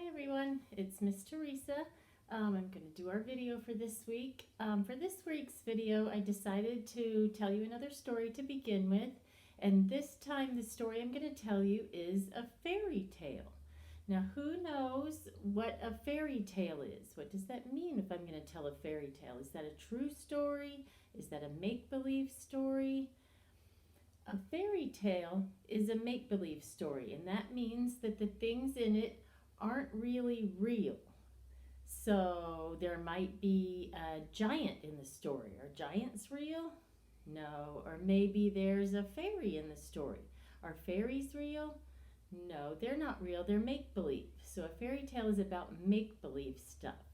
Hi everyone, it's Miss Teresa. I'm going to do our video for this week. For this week's video, I decided to tell you another story to begin with. And this time the story I'm going to tell you is a fairy tale. Now who knows what a fairy tale is? What does that mean if I'm going to tell a fairy tale? Is that a true story? Is that a make-believe story? A fairy tale is a make-believe story, and that means that the things in it aren't really real. So there might be a giant in the story. Are giants real? No. Or maybe there's a fairy in the story. Are fairies real? No, they're not real. They're make-believe. So a fairy tale is about make-believe stuff.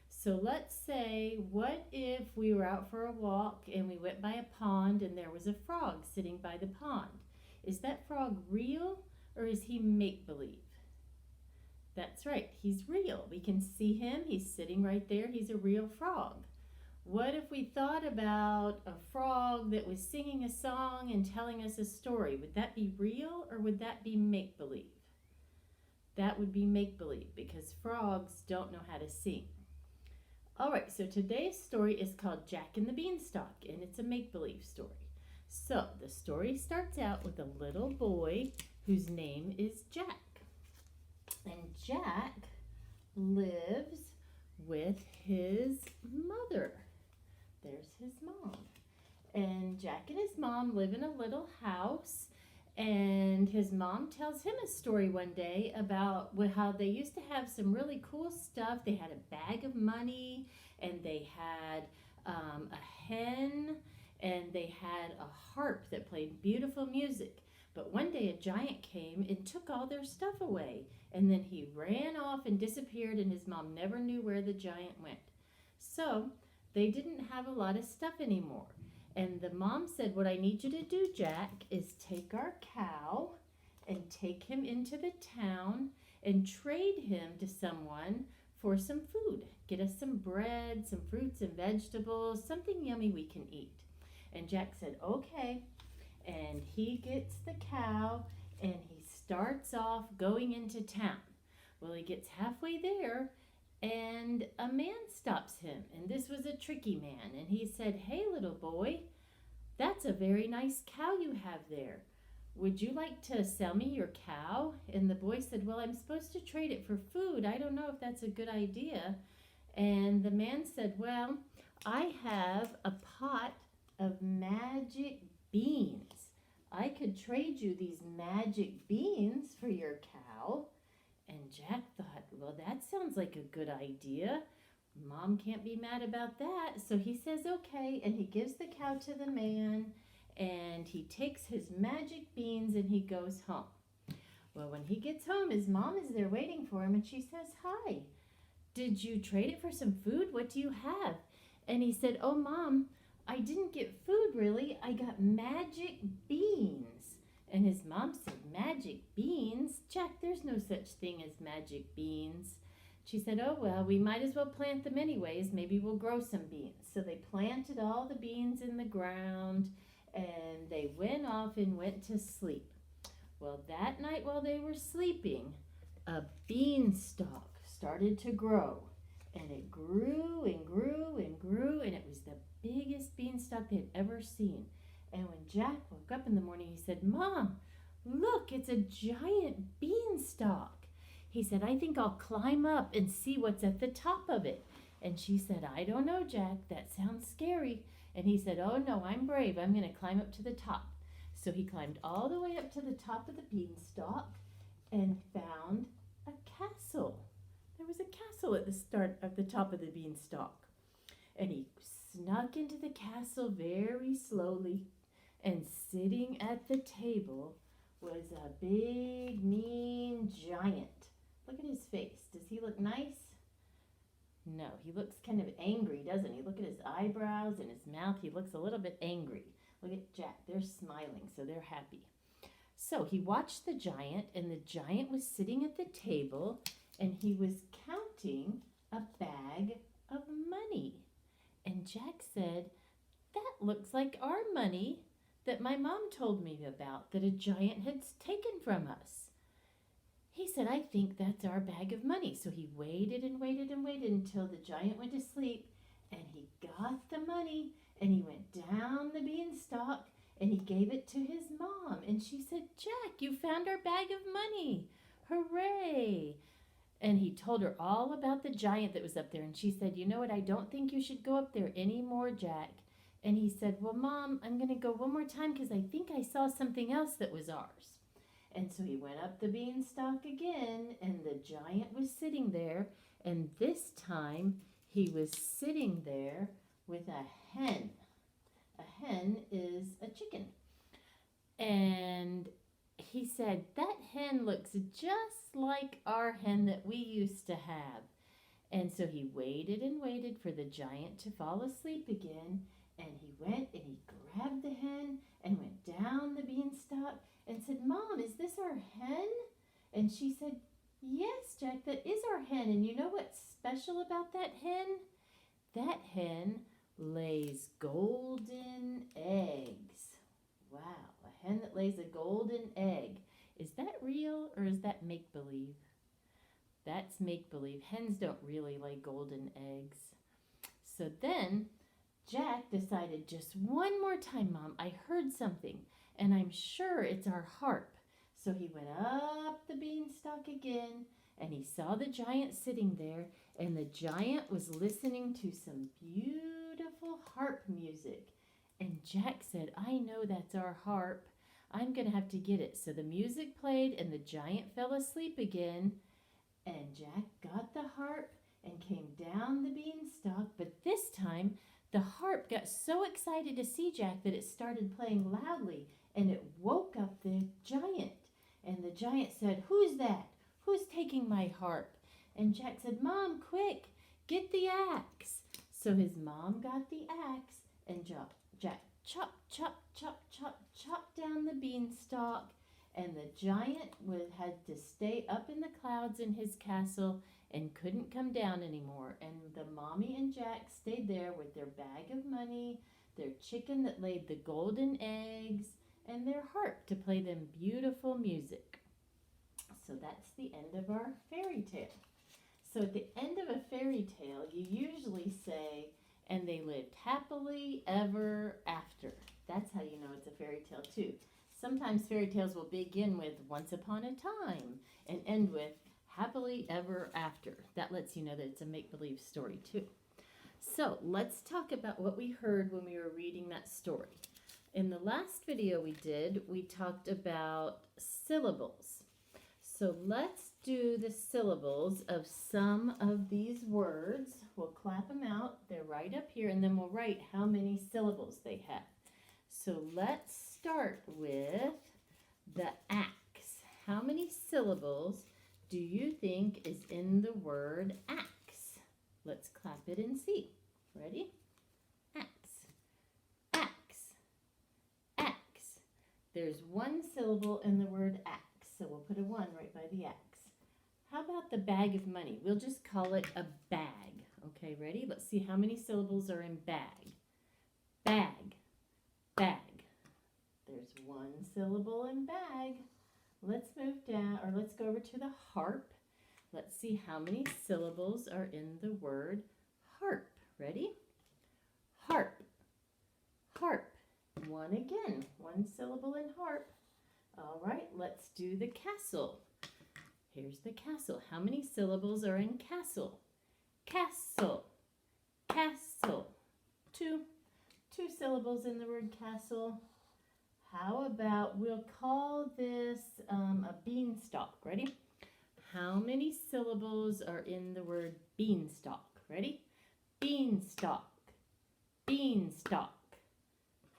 So let's say, what if we were out for a walk and we went by a pond and there was a frog sitting by the pond? Is that frog real or is he make-believe? That's right, he's real. We can see him, he's sitting right there, he's a real frog. What if we thought about a frog that was singing a song and telling us a story? Would that be real or would that be make-believe? That would be make-believe because frogs don't know how to sing. All right, so today's story is called Jack and the Beanstalk, and it's a make-believe story. So the story starts out with a little boy whose name is Jack. And Jack lives with his mother. There's his mom. And Jack and his mom live in a little house. And his mom tells him a story one day about how they used to have some really cool stuff. They had a bag of money, and they had a hen, and they had a harp that played beautiful music. But one day a giant came and took all their stuff away. And then he ran off and disappeared, and his mom never knew where the giant went. So they didn't have a lot of stuff anymore. And the mom said, what I need you to do, Jack, is take our cow and take him into the town and trade him to someone for some food. Get us some bread, some fruits and vegetables, something yummy we can eat. And Jack said, okay. And he gets the cow and he starts off going into town. Well, he gets halfway there and a man stops him, and this was a tricky man, and he said, hey little boy, that's a very nice cow you have there. Would you like to sell me your cow? And the boy said, well, I'm supposed to trade it for food. I don't know if that's a good idea. And the man said, well, I have a pot of magic beans. I could trade you these magic beans for your cow. And Jack thought, well, that sounds like a good idea. Mom can't be mad about that. So he says, okay, and he gives the cow to the man, and he takes his magic beans and he goes home. Well, when he gets home, his mom is there waiting for him, and she says, hi, did you trade it for some food? What do you have? And he said, oh, Mom, I didn't get food, really. I got magic beans. And his mom said, magic beans? Jack, there's no such thing as magic beans. She said, oh, well, we might as well plant them anyways. Maybe we'll grow some beans. So they planted all the beans in the ground, and they went off and went to sleep. Well, that night while they were sleeping, a beanstalk started to grow. And it grew and grew and grew, and it was the biggest beanstalk they'd ever seen. And when Jack woke up in the morning, he said, Mom, look, it's a giant beanstalk. He said, I think I'll climb up and see what's at the top of it. And she said, I don't know, Jack, that sounds scary. And he said, oh no, I'm brave. I'm going to climb up to the top. So he climbed all the way up to the top of the beanstalk and found a castle. There was a castle at the start of the top of the beanstalk. And he snuck into the castle very slowly, and sitting at the table was a big, mean giant. Look at his face. Does he look nice? No, he looks kind of angry, doesn't he? Look at his eyebrows and his mouth. He looks a little bit angry. Look at Jack. They're smiling, so they're happy. So he watched the giant, and the giant was sitting at the table, and he was counting a bag of money. And Jack said, that looks like our money that my mom told me about, that a giant had taken from us. He said, I think that's our bag of money. So he waited and waited and waited until the giant went to sleep, and he got the money, and he went down the beanstalk, and he gave it to his mom. And she said, Jack, you found our bag of money. Hooray. And he told her all about the giant that was up there. And she said, you know what, I don't think you should go up there anymore, Jack. And he said, well, Mom, I'm going to go one more time because I think I saw something else that was ours. And so he went up the beanstalk again, and the giant was sitting there. And this time he was sitting there with a hen. A hen is a chicken. And he said, that hen looks just like our hen that we used to have. And so he waited and waited for the giant to fall asleep again. And he went and he grabbed the hen and went down the beanstalk and said, Mom, is this our hen? And she said, yes, Jack, that is our hen. And you know what's special about that hen? That hen lays golden eggs. Wow, a hen that lays a golden egg. Is that real or is that make-believe? That's make-believe. Hens don't really lay golden eggs. So then Jack decided, just one more time, Mom, I heard something, and I'm sure it's our harp. So he went up the beanstalk again, and he saw the giant sitting there, and the giant was listening to some beautiful harp music. And Jack said, I know that's our harp. I'm going to have to get it. So the music played, and the giant fell asleep again, and Jack got the harp and came down the beanstalk, but this time the harp got so excited to see Jack that it started playing loudly, and it woke up the giant. And the giant said, who's that? Who's taking my harp? And Jack said, Mom, quick, get the axe. So his mom got the axe, and Jack chop, chop, chop, chop, chop down the beanstalk, and the giant had to stay up in the clouds in his castle and couldn't come down anymore. And the mommy and Jack stayed there with their bag of money, their chicken that laid the golden eggs, and their harp to play them beautiful music. So that's the end of our fairy tale. So at the end of a fairy tale, you usually say, and they lived happily ever after. That's how you know it's a fairy tale too. Sometimes fairy tales will begin with once upon a time and end with happily ever after. That lets you know that it's a make-believe story too. So let's talk about what we heard when we were reading that story. In the last video we did, we talked about syllables. So let's do the syllables of some of these words. We'll clap them out. They're right up here, and then we'll write how many syllables they have. So let's start with the axe. How many syllables do you think is in the word axe? Let's clap it and see. Ready? Axe, axe, axe. There's one syllable in the word axe, so we'll put a 1 right by the axe. How about the bag of money? We'll just call it a bag. Okay, ready? Let's see how many syllables are in bag. Bag, bag. There's 1 syllable in bag. Let's move down, or let's go over to the harp. Let's see how many syllables are in the word harp. Ready? Harp, harp. 1 again, 1 syllable in harp. All right, let's do the castle. Here's the castle. How many syllables are in castle? Castle, castle. 2 syllables in the word castle. How about, we'll call this a beanstalk. Ready? How many syllables are in the word beanstalk? Ready? Beanstalk, beanstalk.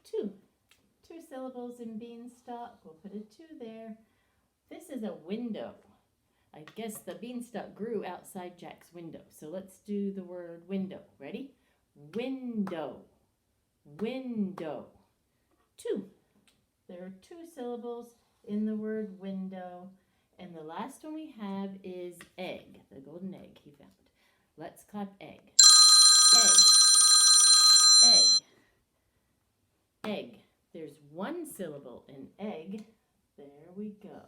2 syllables in beanstalk. We'll put a 2 there. This is a window. I guess the beanstalk grew outside Jack's window. So let's do the word window. Ready? Window, window. 2. There are 2 syllables in the word window. And the last one we have is egg, the golden egg he found. Let's clap egg. Egg, egg, egg. There's 1 syllable in egg. There we go.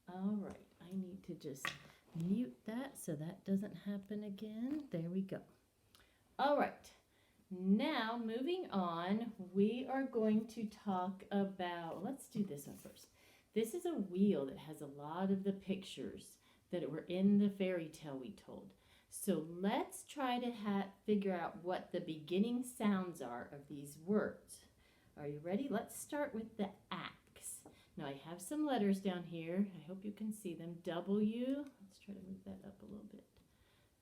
All right, I need to to just mute that so that doesn't happen again. There we go. All right. Now, moving on, we are going to talk about, let's do this one first. This is a wheel that has a lot of the pictures that were in the fairy tale we told. So let's try to figure out what the beginning sounds are of these words. Are you ready? Let's start with the axe. Now I have some letters down here. I hope you can see them. W, let's try to move that up a little bit.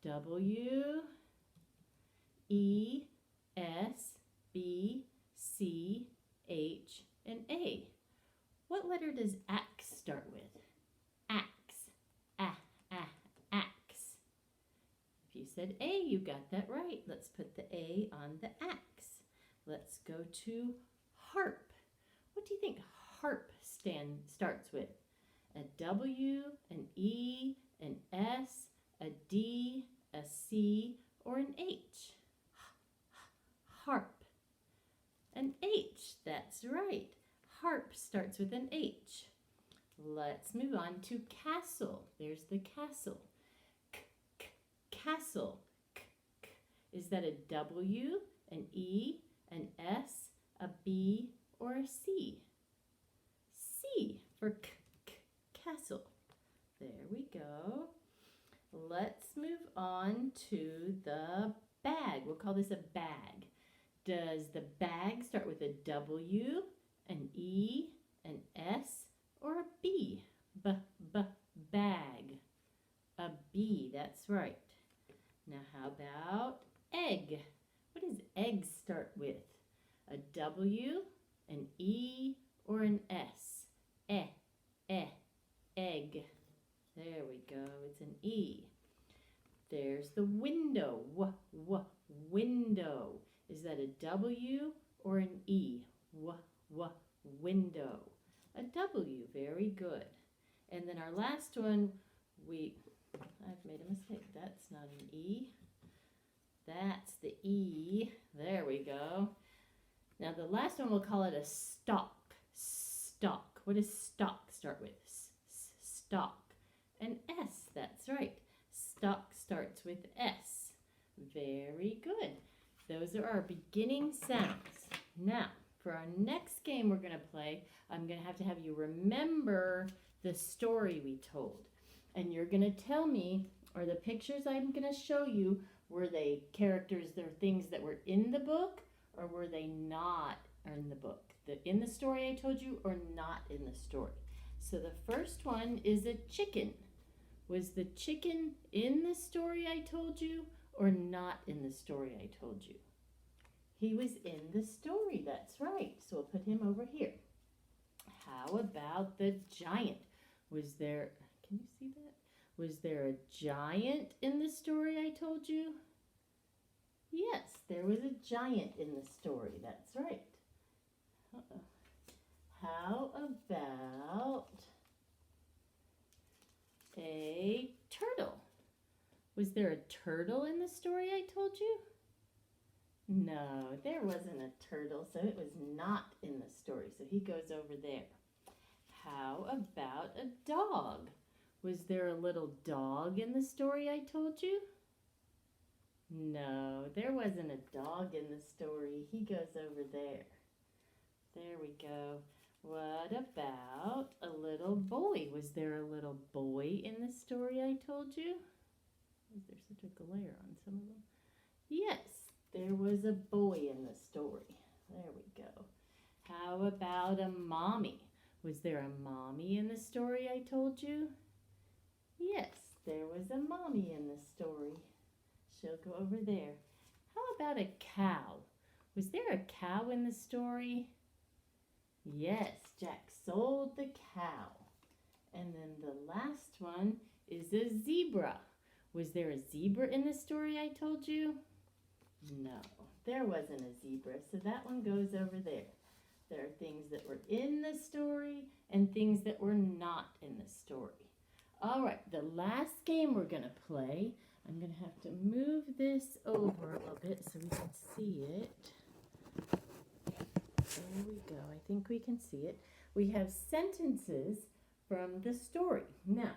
W, E, S, B, C, H, and A. What letter does axe start with? Axe. Axe. If you said A, you got that right. Let's put the A on the axe. Let's go to harp. What do you think harp starts with? A W, an E, an S, a D, a C, or an H? Harp. An H, that's right. Harp starts with an H. Let's move on to castle. There's the castle. Castle. Is that a W, an E, an S, a B, or a C? C for castle. There we go. Let's move on to the bag. We'll call this a bag. Does the bag start with a W, an E, an S, or a B? Bag. A B, that's right. Now how about egg? What does egg start with? A W, an E, or an S? Egg. There we go, it's an E. There's the window. Window. Is that a W or an E? Window. A W, very good. And then our last one, I've made a mistake. That's not an E. That's the E. There we go. Now the last one, we'll call it a stalk. Stalk. What does stalk start with? Stalk. An S, that's right. Stalk starts with S. Very good. Those are our beginning sounds. Now, for our next game we're going to play, I'm going to have you remember the story we told. And you're going to tell me, are the pictures I'm going to show you, were they characters, they're things that were in the book, or were they not in the book? In the story I told you, or not in the story? So the first one is a chicken. Was the chicken in the story I told you, or not in the story I told you? He was in the story, that's right. So we'll put him over here. How about the giant? Was there, can you see that? Was there a giant in the story I told you? Yes, there was a giant in the story, that's right. How about a turtle? Was there a turtle in the story I told you? No, there wasn't a turtle, so it was not in the story. So he goes over there. How about a dog? Was there a little dog in the story I told you? No, there wasn't a dog in the story. He goes over there. There we go. What about a little boy? Was there a little boy in the story I told you? Is there such a glare on some of them? Yes, there was a boy in the story. There we go. How about a mommy? Was there a mommy in the story I told you? Yes, there was a mommy in the story. She'll go over there. How about a cow? Was there a cow in the story? Yes, Jack sold the cow. And then the last one is a zebra. Was there a zebra in the story I told you? No, there wasn't a zebra, so that one goes over there. There are things that were in the story and things that were not in the story. All right, the last game we're going to play, I'm going to have to move this over a little bit so we can see it. There we go. I think we can see it. We have sentences from the story. Now,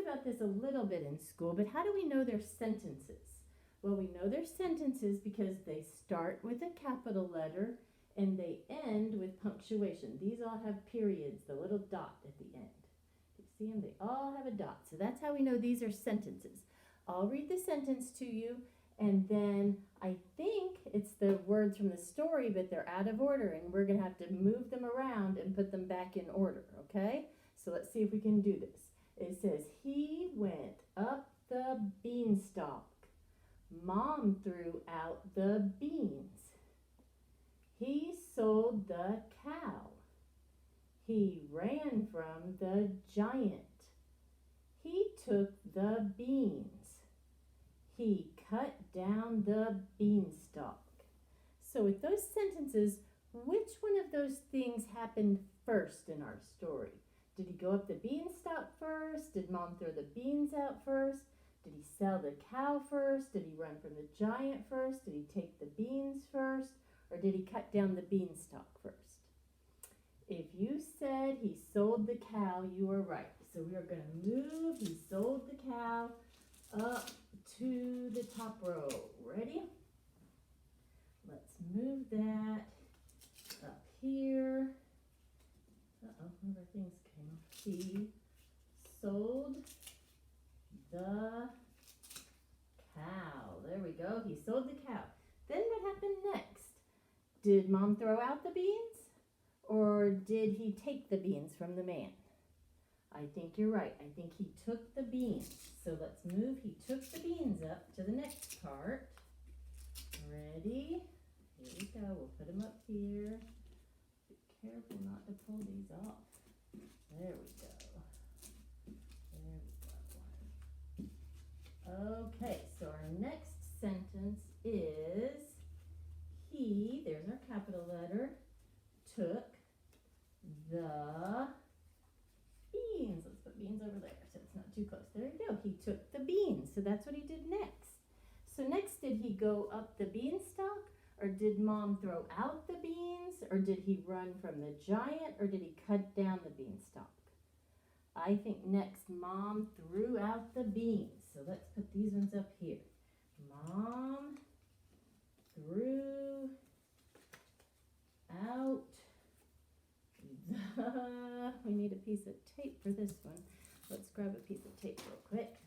about this a little bit in school, but how do we know they're sentences? Well, we know they're sentences because they start with a capital letter and they end with punctuation. These all have periods, the little dot at the end. You see them? They all have a dot. So that's how we know these are sentences. I'll read the sentence to you, and then I think it's the words from the story, but they're out of order, and we're going to have to move them around and put them back in order, okay? So let's see if we can do this. It says, he went up the beanstalk. Mom threw out the beans. He sold the cow. He ran from the giant. He took the beans. He cut down the beanstalk. So with those sentences, which one of those things happened first in our story? Did he go up the beanstalk first? Did Mom throw the beans out first? Did he sell the cow first? Did he run from the giant first? Did he take the beans first? Or did he cut down the beanstalk first? If you said he sold the cow, you are right. So we are going to move he sold the cow up to the top row. Ready? Let's move that up here. Uh-oh, one of our things came off. He sold the cow. There we go. He sold the cow. Then what happened next? Did Mom throw out the beans? Or did he take the beans from the man? I think you're right. I think he took the beans. So let's move. He took the beans up to the next part. Ready? Here we go. We'll put them up here. Be careful not to pull these off. There we go. There we go. Okay, so our next sentence is he, there's our capital letter, took the beans. Let's put beans over there so it's not too close. There you go. He took the beans. So that's what he did next. So next, did he go up the beanstalk? Or did Mom throw out the beans? Or did he run from the giant? Or did he cut down the beanstalk? I think next, Mom threw out the beans. So let's put these ones up here. Mom threw out we need a piece of tape for this one. Let's grab a piece of tape real quick.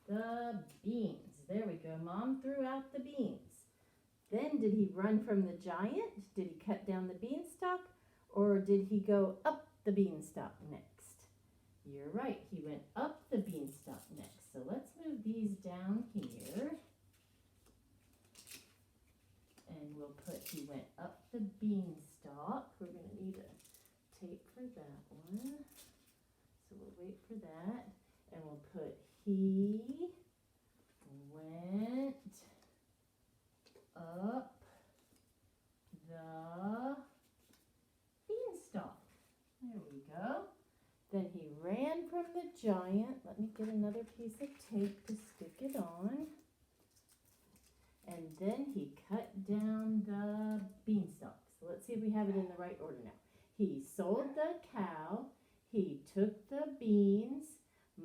The beans. There we go. Mom threw out the beans. Then did he run from the giant? Did he cut down the beanstalk? Or did he go up the beanstalk next? You're right. He went up the beanstalk next. So let's move these down here. And we'll put he went up the beanstalk. We're going to need a tape for that one. So we'll wait for that. And we'll put he went up the beanstalk. There we go. Then he ran from the giant. Let me get another piece of tape to stick it on. And then he cut down the beanstalk. So let's see if we have it in the right order now. He sold the cow. He took the beans.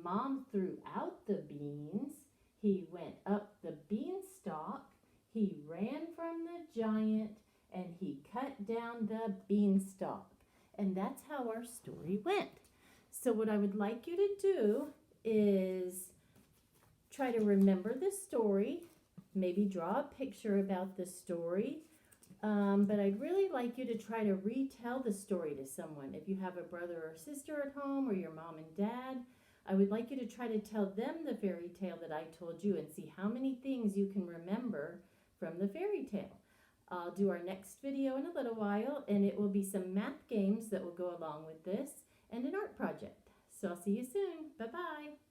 Mom threw out the beans. He went up the beanstalk. He ran from the giant. And he cut down the beanstalk. And that's how our story went. So what I would like you to do is try to remember the story. Maybe draw a picture about the story. But I'd really like you to try to retell the story to someone. If you have a brother or sister at home, or your mom and dad, I would like you to try to tell them the fairy tale that I told you and see how many things you can remember from the fairy tale. I'll do our next video in a little while, and it will be some math games that will go along with this and an art project. So I'll see you soon. Bye-bye.